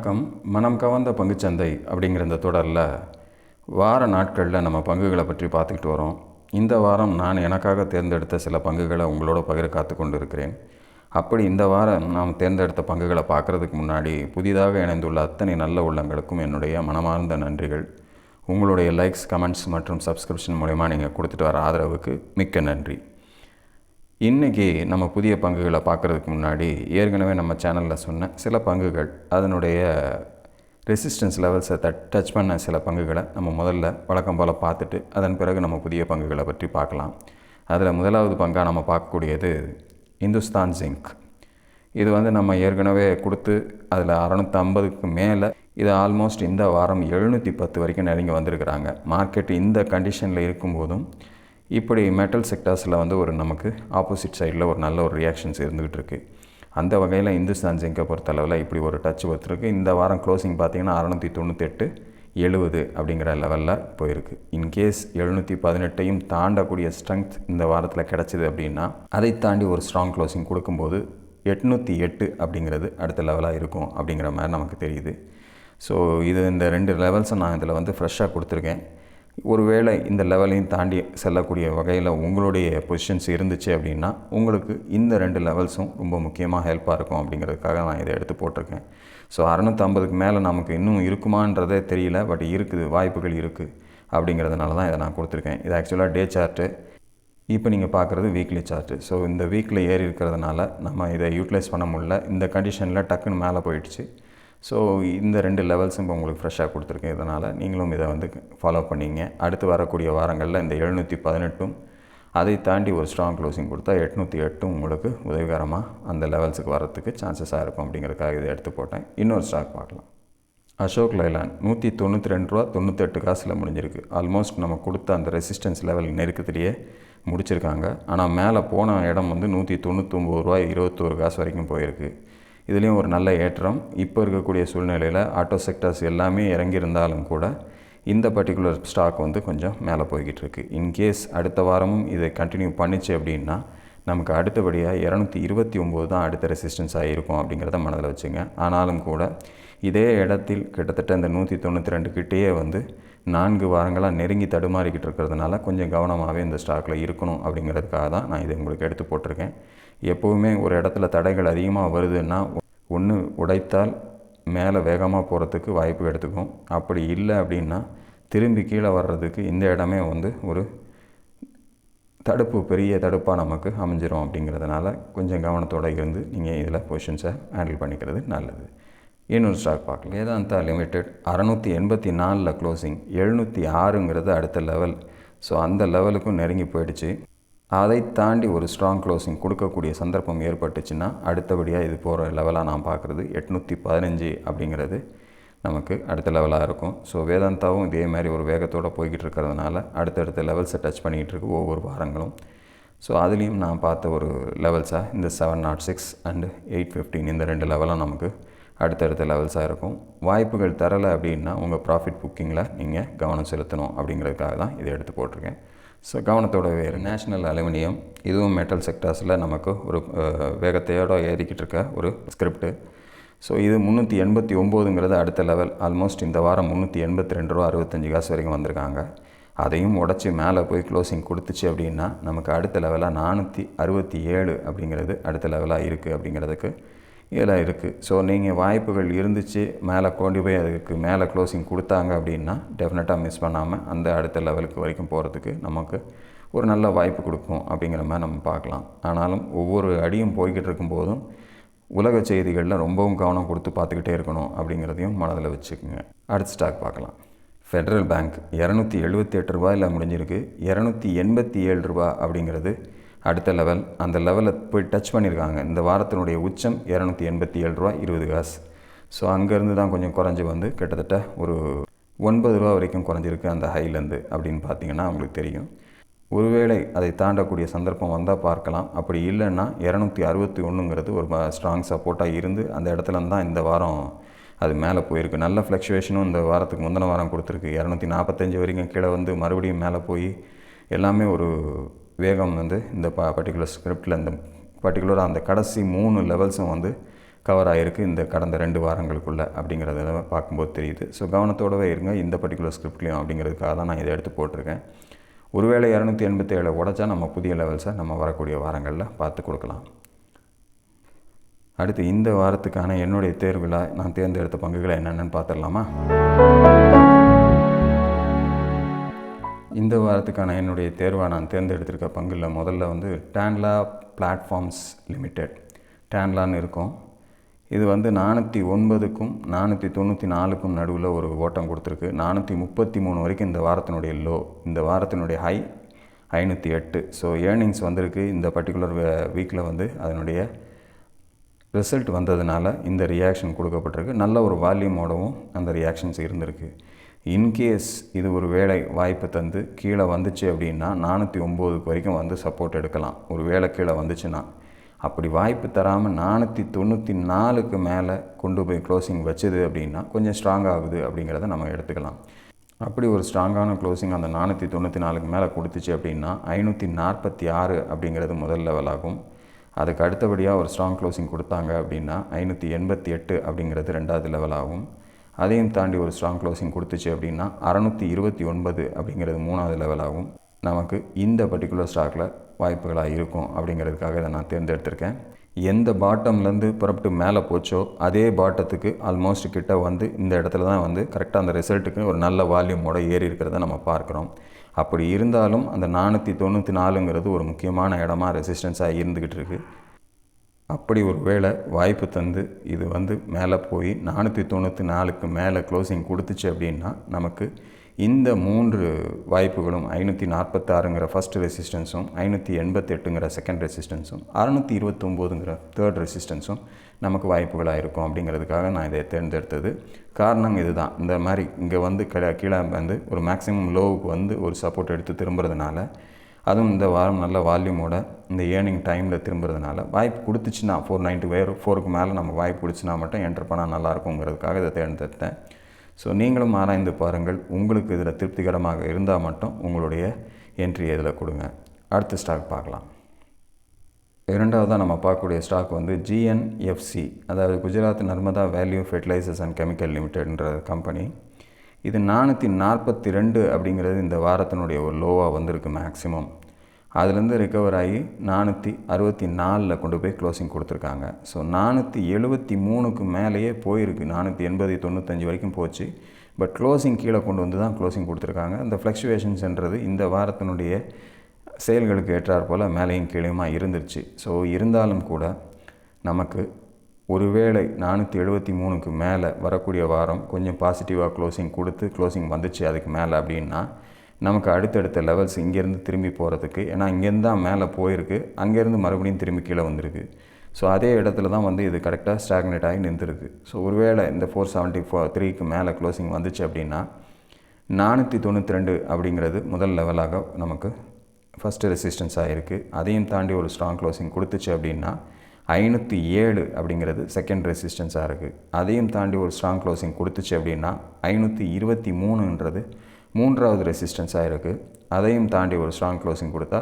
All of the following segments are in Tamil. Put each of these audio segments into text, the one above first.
வணக்கம். மனம் கவர்ந்த பங்குச்சந்தை அப்படிங்கிற இந்த தொடரில் வார நாட்களில் நம்ம பங்குகளை பற்றி பார்த்துக்கிட்டு வரோம். இந்த வாரம் நான் எனக்காக தேர்ந்தெடுத்த சில பங்குகளை உங்களோட பகிர காத்து கொண்டு இருக்கிறேன். அப்படி இந்த வாரம் நாம் தேர்ந்தெடுத்த பங்குகளை பார்க்குறதுக்கு முன்னாடி புதிதாக இணைந்துள்ள அத்தனை நல்ல உள்ளங்களுக்கும் என்னுடைய மனமார்ந்த நன்றிகள். உங்களுடைய லைக்ஸ், கமெண்ட்ஸ் மற்றும் சப்ஸ்கிரிப்ஷன் மூலமா நீங்கள் கொடுத்துட்டு வர ஆதரவுக்கு மிக்க நன்றி. இன்றைக்கி நம்ம புதிய பங்குகளை பார்க்குறதுக்கு முன்னாடி ஏற்கனவே நம்ம சேனலில் சொன்ன சில பங்குகள் அதனுடைய ரெசிஸ்டன்ஸ் லெவல்ஸை டச் பண்ண சில பங்குகளை நம்ம முதல்ல வழக்கம் போல் பார்த்துட்டு அதன் பிறகு நம்ம புதிய பங்குகளை பற்றி பார்க்கலாம். அதில் முதலாவது பங்காக நம்ம பார்க்கக்கூடியது இந்துஸ்தான் ஜிங்க். இது நம்ம ஏற்கனவே கொடுத்து அதில் 650க்கு மேலே இது ஆல்மோஸ்ட் இந்த வாரம் 710 வரைக்கும் நெருங்கி வந்திருக்கிறாங்க. மார்க்கெட் இந்த கண்டிஷனில் இருக்கும்போதும் இப்படி மெட்டல் செக்டார்ஸில் ஒரு நமக்கு ஆப்போசிட் சைடில் ஒரு நல்ல ஒரு ரியாக்ஷன்ஸ் இருந்துகிட்டு இருக்குது. அந்த வகையில் இந்துஸ்தான் ஜிங்கை பொறுத்தளவில் இப்படி ஒரு டச் வந்துருக்கு. இந்த வாரம் க்ளோசிங் பார்த்திங்கன்னா 698.70 அப்படிங்கிற லெவலில் போயிருக்கு. இன்கேஸ் 718ஐயும் தாண்டக்கூடிய ஸ்ட்ரென்த் இந்த வாரத்தில் கிடச்சிது அப்படின்னா அதை தாண்டி ஒரு ஸ்ட்ராங் க்ளோசிங் கொடுக்கும்போது 808 அப்படிங்கிறது அடுத்த லெவலாக இருக்கும் அப்படிங்கிற மாதிரி நமக்கு தெரியுது. ஸோ இந்த 2 லெவல்ஸை நான் இதில் ஃப்ரெஷ்ஷாக கொடுத்துருக்கேன். ஒருவேளை இந்த லெவலையும் தாண்டி செல்லக்கூடிய வகையில் உங்களுடைய பொசிஷன்ஸ் இருந்துச்சு அப்படின்னா உங்களுக்கு இந்த 2 லெவல்ஸும் ரொம்ப முக்கியமாக ஹெல்ப்பாக இருக்கும் அப்படிங்கிறதுக்காக நான் இதை எடுத்து போட்டிருக்கேன். ஸோ 650க்கு மேலே நமக்கு இன்னும் இருக்குமான்றதே தெரியல, பட் இருக்குது, வாய்ப்புகள் இருக்குது அப்படிங்கிறதுனால தான் இதை நான் கொடுத்துருக்கேன். இது ஆக்சுவலாக டே சார்ட்டு, இப்போ நீங்கள் பார்க்குறது வீக்லி சார்ட்டு. ஸோ இந்த வீக்கில் ஏறி இருக்கிறதுனால நம்ம இதை யூட்டிலைஸ் பண்ண முடியல. இந்த கண்டிஷனில் டக்குன்னு மேலே போயிடுச்சு. ஸோ இந்த 2 லெவல்ஸும் இப்போ உங்களுக்கு ஃப்ரெஷ்ஷாக கொடுத்துருக்கேன். இதனால் நீங்களும் இதை ஃபாலோ பண்ணிங்க. அடுத்து வரக்கூடிய வாரங்களில் இந்த 718ம் அதை தாண்டி ஒரு ஸ்ட்ராங் க்ளோசிங் கொடுத்தா 808ம் உங்களுக்கு உதவிகரமாக அந்த லெவல்ஸுக்கு வரத்துக்கு சான்சஸாக இருக்கும் அப்படிங்கிறதுக்காக இதை எடுத்து போட்டேன். இன்னொரு ஸ்டாக் பார்க்கலாம். அசோக் லைலாண்ட் 192.98 காசில் முடிஞ்சிருக்கு. ஆல்மோஸ்ட் நம்ம கொடுத்த அந்த ரெசிஸ்டன்ஸ் லெவல் நெருக்கத்திலேயே முடிச்சிருக்காங்க. ஆனால் மேலே போன இடம் 199.21 காசு வரைக்கும் போயிருக்கு. இதுலேயும் ஒரு நல்ல ஏற்றம். இப்போ இருக்கக்கூடிய சூழ்நிலையில் ஆட்டோ செக்டர்ஸ் எல்லாமே இறங்கியிருந்தாலும் கூட இந்த பர்டிகுலர் ஸ்டாக் கொஞ்சம் மேலே போய்கிட்டு இருக்குது. இன்கேஸ் அடுத்த வாரமும் இதை கண்டினியூ பண்ணிச்சு அப்படின்னா நமக்கு அடுத்தபடியாக 229 தான் அடுத்த ரெசிஸ்டன்ஸாக இருக்கும் அப்படிங்கிறத மனதில் வச்சுங்க. ஆனாலும் கூட இதே இடத்தில் கிட்டத்தட்ட இந்த 192 கிட்டேயே 4 வாரங்களாக நெருங்கி தடுமாறிக்கிட்டு இருக்கிறதுனால கொஞ்சம் கவனமாகவே இந்த ஸ்டாக்கில் இருக்கணும் அப்படிங்கிறதுக்காக தான் நான் இதை உங்களுக்கு எடுத்து போட்டிருக்கேன். எப்போவுமே ஒரு இடத்துல தடைகள் அதிகமாக வருதுன்னா ஒன்று உடைத்தால் மேலே வேகமாக போகிறதுக்கு வாய்ப்பு எடுத்துக்கும். அப்படி இல்லை அப்படின்னா திரும்பி கீழே வர்றதுக்கு இந்த இடமே ஒரு தடுப்பு, பெரிய தடுப்பாக நமக்கு அமைஞ்சிரும். அப்படிங்கிறதுனால கொஞ்சம் கவனத்தோடு இருந்து நீங்கள் இதில் பொசிஷன்ஸை ஹேண்டில் பண்ணிக்கிறது நல்லது. இன்னொரு ஸ்டாக் பார்க்கலாம். வேதாந்தா லிமிடெட் 684 க்ளோசிங், 706ங்கிறது அடுத்த லெவல். ஸோ அந்த லெவலுக்கும் நெருங்கி போயிடுச்சு. அதை தாண்டி ஒரு ஸ்ட்ராங் க்ளோசிங் கொடுக்கக்கூடிய சந்தர்ப்பம் ஏற்பட்டுச்சுன்னா அடுத்தபடியாக இது போகிற லெவலாக நான் பார்க்குறது 815 அப்படிங்கிறது நமக்கு அடுத்த லெவலாக இருக்கும். ஸோ வேதாந்தாவும் இதே மாதிரி ஒரு வேகத்தோடு போய்கிட்டு இருக்கிறதுனால அடுத்தடுத்த லெவல்ஸை டச் பண்ணிக்கிட்டு இருக்கு ஒவ்வொரு வாரங்களும். ஸோ அதுலேயும் நான் பார்த்த ஒரு லெவல்ஸாக இந்த 706 அண்டு 815 இந்த 2 லெவலும் நமக்கு அடுத்தடுத்த லெவல்ஸாக இருக்கும். வாய்ப்புகள் தரலை அப்படின்னா உங்கள் ப்ராஃபிட் புக்கிங்கில் நீங்கள் கவனம் செலுத்தணும் அப்படிங்கிறதுக்காக தான் இதை எடுத்து போட்டிருக்கேன். ஸோ கவனத்தோட வேறு நேஷ்னல் அலுமினியம், இதுவும் மெட்டல் செக்டார்ஸில் நமக்கு ஒரு வேகத்தையோடு ஏறிக்கிட்டு இருக்க ஒரு ஸ்கிரிப்டு. ஸோ இது 389ங்கிறது அடுத்த லெவல். ஆல்மோஸ்ட் இந்த வாரம் 382.65 காசு வரைக்கும் வந்திருக்காங்க. அதையும் உடச்சி மேலே போய் க்ளோசிங் கொடுத்துச்சு அப்படின்னா நமக்கு அடுத்த லெவலாக 467 அப்படிங்கிறது அடுத்த லெவலாக இருக்குது அப்படிங்கிறதுக்கு இதில் இருக்குது. ஸோ நீங்கள் வாய்ப்புகள் இருந்துச்சு மேலே கொண்டு போய் அதுக்கு மேலே க்ளோசிங் கொடுத்தாங்க அப்படின்னா டெஃபினட்டாக மிஸ் பண்ணாமல் அந்த அடுத்த லெவலுக்கு வரைக்கும் போகிறதுக்கு நமக்கு ஒரு நல்ல வாய்ப்பு கொடுக்கும் அப்படிங்கிற மாதிரி நம்ம பார்க்கலாம். ஆனாலும் ஒவ்வொரு அடியும் போய்கிட்டு இருக்கும்போதும் உலக செய்திகளில் ரொம்பவும் கவனம் கொடுத்து பார்த்துக்கிட்டே இருக்கணும் அப்படிங்கிறதையும் மனதில் வச்சுக்கோங்க. அடுத்த ஸ்டாக் பார்க்கலாம். ஃபெடரல் பேங்க் 278 ரூபாயில் முடிஞ்சிருக்கு. 287 ரூபா அப்படிங்கிறது அடுத்த லெவல். அந்த லெவலில் போய் டச் பண்ணியிருக்காங்க. இந்த வாரத்தினுடைய உச்சம் 287.20 காசு. ஸோ அங்கேருந்து தான் கொஞ்சம் குறைஞ்சி கிட்டத்தட்ட ஒரு 9 ரூபா வரைக்கும் குறைஞ்சிருக்கு அந்த ஹைலேருந்து அப்படின்னு பார்த்தீங்கன்னா உங்களுக்கு தெரியும். ஒருவேளை அதை தாண்டக்கூடிய சந்தர்ப்பம் வந்தால் பார்க்கலாம். அப்படி இல்லைன்னா 261ங்கிறது ஒரு ஸ்ட்ராங் சப்போர்ட்டாக இருந்து அந்த இடத்துல தான் இந்த வாரம் அது மேலே போயிருக்கு. நல்ல ஃப்ளக்சுவேஷனும் இந்த வாரத்துக்கு முந்தின வாரம் கொடுத்துருக்கு. 245 வரைக்கும் கீழே மறுபடியும் மேலே போய் எல்லாமே ஒரு வேகம் இந்த பர்டிகுலர் ஸ்கிரிப்டில் இந்த பர்டிகுலராக அந்த கடைசி 3 லெவல்ஸும் கவர் ஆகிருக்கு இந்த கடந்த 2 வாரங்களுக்குள்ளே அப்படிங்கிறத பார்க்கும்போது தெரியுது. ஸோ கவனத்தோடவே இருங்க இந்த பர்டிகுலர் ஸ்கிரிப்ட்லேயும் அப்படிங்கிறதுக்காக தான் நான் இதை எடுத்து போட்டிருக்கேன். ஒருவேளை 287 உடைச்சா நம்ம புதிய லெவல்ஸை நம்ம வரக்கூடிய வாரங்களில் பார்த்து கொடுக்கலாம். அடுத்து இந்த வாரத்துக்கான என்னுடைய தேர்வில் நான் தேர்ந்தெடுத்த பங்குகளை என்னென்னு பார்த்துடலாமா? இந்த வாரத்துக்கான என்னுடைய தேர்வாக நான் தேர்ந்தெடுத்திருக்க பங்குல முதல்ல வந்து டான்லா பிளாட்ஃபார்ம்ஸ் லிமிடெட், டான்லான்னு இருக்கும். இது வந்து 409க்கும் 494க்கும் நடுவில் ஒரு ஓட்டம் கொடுத்துருக்கு. 433 வரைக்கும் இந்த வாரத்தினுடைய லோ, இந்த வாரத்தினுடைய ஹை 508. ஸோ ஏர்னிங்ஸ் வந்திருக்கு இந்த பர்டிகுலர் வீக்கில் வந்து அதனுடைய ரிசல்ட் வந்ததுனால இந்த ரியாக்ஷன் கொடுக்கப்பட்டிருக்கு. நல்ல ஒரு வால்யூமோடவும் அந்த ரியாக்ஷன்ஸ் இருந்திருக்கு. இன்கேஸ் இது ஒரு வேளை வாய்ப்பு தந்து கீழே வந்துச்சு அப்படின்னா 409 வரைக்கும் வந்து சப்போர்ட் எடுக்கலாம். ஒரு வேளை கீழே வந்துச்சுன்னா. அப்படி வாய்ப்பு தராமல் 494க்கு மேலே கொண்டு போய் க்ளோசிங் வச்சுது அப்படின்னா கொஞ்சம் ஸ்ட்ராங் ஆகுது அப்படிங்கிறத நம்ம எடுத்துக்கலாம். அப்படி ஒரு ஸ்ட்ராங்கான க்ளோசிங் அந்த 494க்கு மேலே கொடுத்துச்சு அப்படின்னா 546 அப்படிங்கிறது முதல் லெவலாகும். அதுக்கு அடுத்தபடியாக ஒரு ஸ்ட்ராங் க்ளோசிங் கொடுத்தாங்க அப்படின்னா 588 அப்படிங்கிறது ரெண்டாவது லெவலாகும். அதையும் தாண்டி ஒரு ஸ்ட்ராங் க்ளோசிங் கொடுத்துச்சு அப்படின்னா 629 அப்படிங்கிறது மூணாவது லெவலாகும். நமக்கு இந்த பர்டிகுலர் ஸ்டாக்கில் வாய்ப்புகளாக இருக்கும் அப்படிங்கிறதுக்காக இதை நான் தேர்ந்தெடுத்திருக்கேன். எந்த பாட்டம்லேருந்து புறப்பட்டு மேலே போச்சோ அதே பாட்டத்துக்கு ஆல்மோஸ்ட் கிட்ட வந்து இந்த இடத்துல தான் வந்து கரெக்டாக அந்த ரிசல்ட்டுக்கு ஒரு நல்ல வால்யூமோட ஏறி இருக்கிறத நம்ம பார்க்குறோம். அப்படி இருந்தாலும் அந்த 494ங்கிறது ஒரு முக்கியமான இடமா ரெசிஸ்டன்ஸாக இருந்துக்கிட்டு இருக்குது. அப்படி ஒரு வேளை வாய்ப்பு தந்து இது வந்து மேலே போய் 494க்கு மேலே க்ளோசிங் கொடுத்துச்சு அப்படின்னா நமக்கு இந்த 3 வாய்ப்புகளும் 546ங்கிற ஃபஸ்ட் ரெசிஸ்டன்ஸும் 588ங்கிற செகண்ட் ரெசிஸ்டன்ஸும் 629ங்கிற தேர்ட் ரெசிஸ்டன்ஸும் நமக்கு வாய்ப்புகளாக இருக்கும் அப்படிங்கிறதுக்காக நான் இதை தேர்ந்தெடுத்தது. காரணம் இதுதான். இந்த மாதிரி இங்கே வந்து கீழே வந்து ஒரு மேக்ஸிமம் லோவுக்கு வந்து ஒரு சப்போர்ட் எடுத்து திரும்புறதுனால, அதுவும் இந்த வாரம் நல்ல வால்யூமோட இந்த ஏர்னிங் டைமில் திரும்புறதுனால வாய்ப்பு கொடுத்துச்சுன்னா 494க்கு மேலே நமக்கு வாய்ப்பு கொடுத்துச்சுன்னா மட்டும் என்டர் பண்ணால் நல்லாயிருக்குங்கிறதுக்காக இதை தேர்ந்தெடுத்தேன். ஸோ நீங்களும் ஆராய்ந்து பாருங்கள். உங்களுக்கு இதில் திருப்திகரமாக இருந்தால் மட்டும் உங்களுடைய என்ட்ரி இதில் கொடுங்க. அடுத்த ஸ்டாக் பார்க்கலாம். இரண்டாவதாக நம்ம பார்க்கக்கூடிய ஸ்டாக் வந்து ஜிஎன்எஃப்சி, அதாவது Gujarat Narmada valley fertilizers and chemical லிமிடெட்ன்ற கம்பெனி. இது 442 அப்படிங்கிறது இந்த வாரத்தினுடைய ஒரு லோவாக வந்திருக்கு மேக்ஸிமம். அதுலேருந்து ரிகவர் ஆகி 464 கொண்டு போய் க்ளோசிங் கொடுத்துருக்காங்க. ஸோ 473க்கு மேலேயே போயிருக்கு. 480 95 வரைக்கும் போச்சு. பட் க்ளோசிங் கீழே கொண்டு வந்து தான் க்ளோசிங் கொடுத்துருக்காங்க. இந்த ஃப்ளக்சுவேஷன்ஸ்ன்றது இந்த வாரத்தினுடைய செயல்களுக்கு ஏற்றாற் போல் மேலேயும் கீழேயுமா இருந்துருச்சு. ஸோ இருந்தாலும் கூட நமக்கு ஒருவேளை 473க்கு மேலே வரக்கூடிய வாரம் கொஞ்சம் பாசிட்டிவாக க்ளோசிங் கொடுத்து க்ளோசிங் வந்துச்சு அதுக்கு மேலே அப்படின்னா நமக்கு அடுத்தடுத்த லெவல்ஸ் இங்கேருந்து திரும்பி போகிறதுக்கு, ஏன்னா இங்கேருந்து தான் மேலே போயிருக்கு, அங்கேருந்து மறுபடியும் திரும்பி கீழே வந்திருக்கு. ஸோ அதே இடத்துல தான் வந்து இது கரெக்டாக ஸ்டாக்னேட் ஆகி நின்றுருக்கு. ஸோ ஒருவேளை இந்த 473க்கு மேலே க்ளோசிங் வந்துச்சு அப்படின்னா 492 அப்படிங்கிறது முதல் லெவலாக நமக்கு ஃபஸ்ட்டு ரெசிஸ்டன்ஸாக இருக்குது. அதையும் தாண்டி ஒரு ஸ்ட்ராங் க்ளோசிங் கொடுத்துச்சு அப்படின்னா 507 அப்படிங்கிறது செகண்ட் ரெசிஸ்டன்ஸாக இருக்குது. அதையும் தாண்டி ஒரு ஸ்ட்ராங் க்ளோசிங் கொடுத்துச்சு அப்படின்னா 523ன்றது மூன்றாவது ரெசிஸ்டன்ஸாக இருக்குது. அதையும் தாண்டி ஒரு ஸ்ட்ராங் க்ளோசிங் கொடுத்தா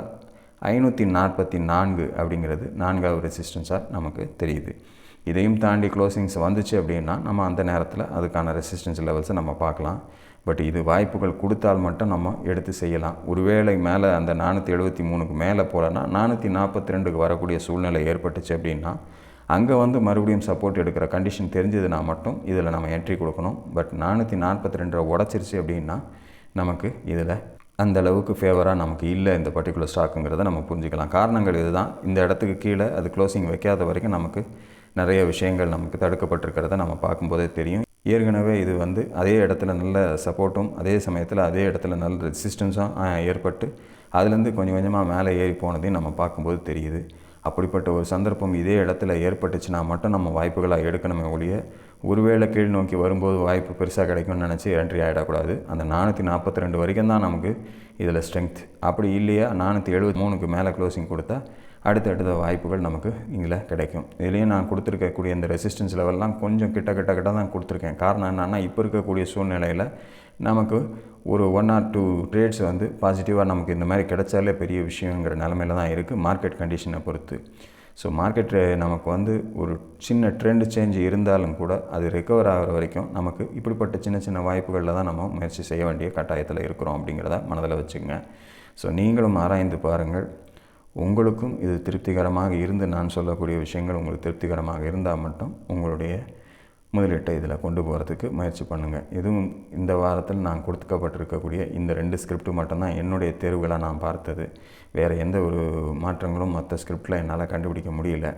544 அப்படிங்கிறது நான்காவது ரெசிஸ்டன்ஸாக நமக்கு தெரியுது. இதையும் தாண்டி க்ளோசிங்ஸ் வந்துச்சு அப்படின்னா நம்ம அந்த நேரத்தில் அதுக்கான ரெசிஸ்டன்ஸ் லெவல்ஸை நம்ம பார்க்கலாம். பட் இது வாய்ப்புகள் கொடுத்தால் மட்டும் நம்ம எடுத்து செய்யலாம். ஒருவேளை மேலே அந்த 473க்கு மேலே போகலன்னா 442க்கு வரக்கூடிய சூழ்நிலை ஏற்பட்டுச்சு அப்படின்னா அங்கே வந்து மறுபடியும் சப்போர்ட் எடுக்கிற கண்டிஷன் தெரிஞ்சதுன்னா மட்டும் இதில் நம்ம என்ட்ரி கொடுக்கணும். பட் 442 உடச்சிருச்சு அப்படின்னா நமக்கு இதில் அந்த அளவுக்கு ஃபேவராக நமக்கு இல்லை இந்த பர்டிகுலர் ஸ்டாக்குங்கிறத நம்ம புரிஞ்சுக்கலாம். காரணங்கள் இதுதான். இந்த இடத்துக்கு கீழே அது க்ளோசிங் வைக்காத வரைக்கும் நமக்கு நிறைய விஷயங்கள் நமக்கு தடுக்கப்பட்டிருக்கிறத நம்ம பார்க்கும்போதே தெரியும். ஏற்கனவே இது வந்து அதே இடத்துல நல்ல சப்போர்ட்டும் அதே சமயத்தில் அதே இடத்துல நல்ல ரெசிஸ்டன்ஸும் ஏற்பட்டு அதுலேருந்து கொஞ்சம் கொஞ்சமாக மேலே ஏறி போனதையும் நம்ம பார்க்கும்போது தெரியுது. அப்படிப்பட்ட ஒரு சந்தர்ப்பம் இதே இடத்துல ஏற்பட்டுச்சுன்னா மட்டும் நம்ம வாய்ப்புகளாக எடுக்கணுமே ஒழிய ஒருவேளை கீழ் நோக்கி வரும்போது வாய்ப்பு பெருசாக கிடைக்கும்னு நினச்சி என்ட்ரி ஆகிடக்கூடாது. அந்த 442 வரைக்கும் தான் நமக்கு இதில் ஸ்ட்ரென்த். அப்படி இல்லையா 473க்கு மேலே க்ளோசிங் கொடுத்தா அடுத்தடுத்த வாய்ப்புகள் நமக்கு இதில் கிடைக்கும். இதுலேயும் நான் கொடுத்துருக்கக்கூடிய இந்த ரெசிஸ்டன்ஸ் லெவல்லாம் கொஞ்சம் கிட்ட தான் கொடுத்துருக்கேன். காரணம் என்னென்னா இப்போ இருக்கக்கூடிய சூழ்நிலையில் நமக்கு ஒரு 1 or 2 ட்ரேட்ஸ் வந்து பாசிட்டிவாக நமக்கு இந்த மாதிரி கிடைச்சாலே பெரிய விஷயங்கிற நிலமையில தான் இருக்குது மார்க்கெட் கண்டிஷனை பொறுத்து. ஸோ மார்க்கெட்டு நமக்கு வந்து ஒரு சின்ன ட்ரெண்ட் சேஞ்ச் இருந்தாலும் கூட அது ரெக்கவர் ஆகிற வரைக்கும் நமக்கு இப்படிப்பட்ட சின்ன சின்ன வாய்ப்புகளில் தான் நம்ம முயற்சி செய்ய வேண்டிய கட்டாயத்தில் இருக்கிறோம் அப்படிங்கிறத மனதில் வச்சுக்கோங்க. ஸோ நீங்களும் ஆராய்ந்து பாருங்கள். உங்களுக்கும் இது திருப்திகரமாக இருந்து நான் சொல்லக்கூடிய விஷயங்கள் உங்களுக்கு திருப்திகரமாக இருந்தால் மட்டும் உங்களுடைய முதலீட்டை இதில் கொண்டு போகிறதுக்கு முயற்சி பண்ணுங்கள். இதுவும் இந்த வாரத்தில் நான் கொடுக்கப்பட்டிருக்கக்கூடிய இந்த 2 ஸ்கிரிப்ட் மட்டும்தான் என்னுடைய தேர்வுகளாக நான் பார்த்தது. வேறு எந்த ஒரு மாற்றங்களும் மற்ற ஸ்கிரிப்டில் என்னால் கண்டுபிடிக்க முடியல.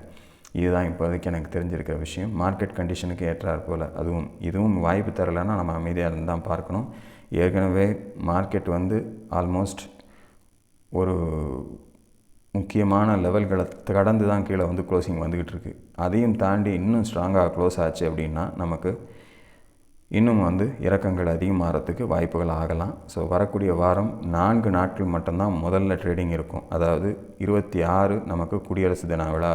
இதுதான் இப்போதைக்கு எனக்கு தெரிஞ்சிருக்கிற விஷயம். மார்க்கெட் கண்டிஷனுக்கு ஏற்றாற் போல் இதுவும் வாய்ப்பு தரலைன்னா நம்ம அமைதியாக இருந்து தான் பார்க்கணும். ஏற்கனவே மார்க்கெட் வந்து ஆல்மோஸ்ட் ஒரு முக்கியமான லெவல்களை கடந்து தான் கீழே வந்து க்ளோசிங் வந்துக்கிட்டு இருக்குது. அதையும் தாண்டி இன்னும் ஸ்ட்ராங்காக க்ளோஸ் ஆச்சு அப்படின்னா நமக்கு இன்னும் வந்து இறக்கங்கள் அதிகமாகிறதுக்கு வாய்ப்புகள் ஆகலாம். ஸோ வரக்கூடிய வாரம் 4 நாட்கள் மட்டும்தான் முதல்ல ட்ரேடிங் இருக்கும். அதாவது 26 நமக்கு குடியரசு தின விழா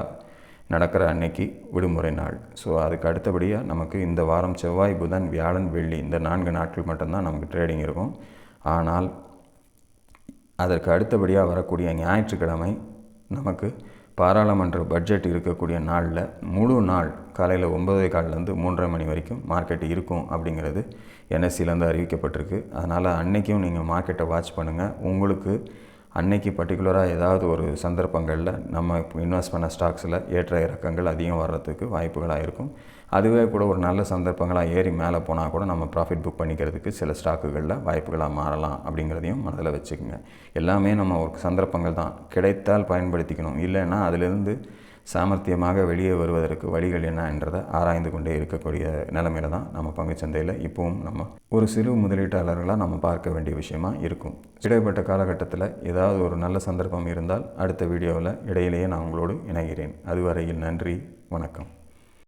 நடக்கிற அன்னைக்கு விடுமுறை நாள். ஸோ அதுக்கு அடுத்தபடியாக நமக்கு இந்த வாரம் செவ்வாய், புதன், வியாழன், வெள்ளி இந்த 4 நாட்கள் மட்டும்தான் நமக்கு ட்ரேடிங் இருக்கும். ஆனால் அதற்கு அடுத்தபடியாக வரக்கூடிய ஞாயிற்றுக்கிழமை நமக்கு பாராளுமன்ற பட்ஜெட் இருக்கக்கூடிய நாளில் முழு நாள் காலையில் 9:15 3:30 மணி வரைக்கும் மார்க்கெட் இருக்கும் அப்படிங்கிறது என்எஸ்சிலேருந்து அறிவிக்கப்பட்டிருக்கு. அதனால் அன்றைக்கும் நீங்கள் மார்க்கெட்டை வாட்ச் பண்ணுங்கள். உங்களுக்கு அன்னைக்கு பர்டிகுலராக ஏதாவது ஒரு சந்தர்ப்பங்களில் நம்ம இன்வெஸ்ட் பண்ண ஸ்டாக்ஸில் ஏற்ற இறக்கங்கள் அதிகம் வர்றதுக்கு வாய்ப்புகளாக இருக்கும். அதுவே கூட ஒரு நல்ல சந்தர்ப்பங்களாக ஏறி மேலே போனால் கூட நம்ம ப்ராஃபிட் புக் பண்ணிக்கிறதுக்கு சில ஸ்டாக்குகளில் வாய்ப்புகளாக மாறலாம் அப்படிங்கிறதையும் மனதில் வச்சுக்கோங்க. எல்லாமே நம்ம ஒரு சந்தர்ப்பங்கள் தான், கிடைத்தால் பயன்படுத்திக்கணும். இல்லைன்னா அதிலிருந்து சாமர்த்தியமாக வெளியே வருவதற்கு வழிகள் என்னன்றதை ஆராய்ந்து கொண்டே இருக்கக்கூடிய நிலைமையில தான் நம்ம பங்குச்சந்தையில் இப்போவும் நம்ம ஒரு சிறு முதலீட்டாளர்களாக நம்ம பார்க்க வேண்டிய விஷயமாக இருக்கும். இடைப்பட்ட காலகட்டத்தில் ஏதாவது ஒரு நல்ல சந்தர்ப்பம் இருந்தால் அடுத்த வீடியோவில் இடையிலேயே நான் உங்களோடு இணைகிறேன். அதுவரையில் நன்றி, வணக்கம்.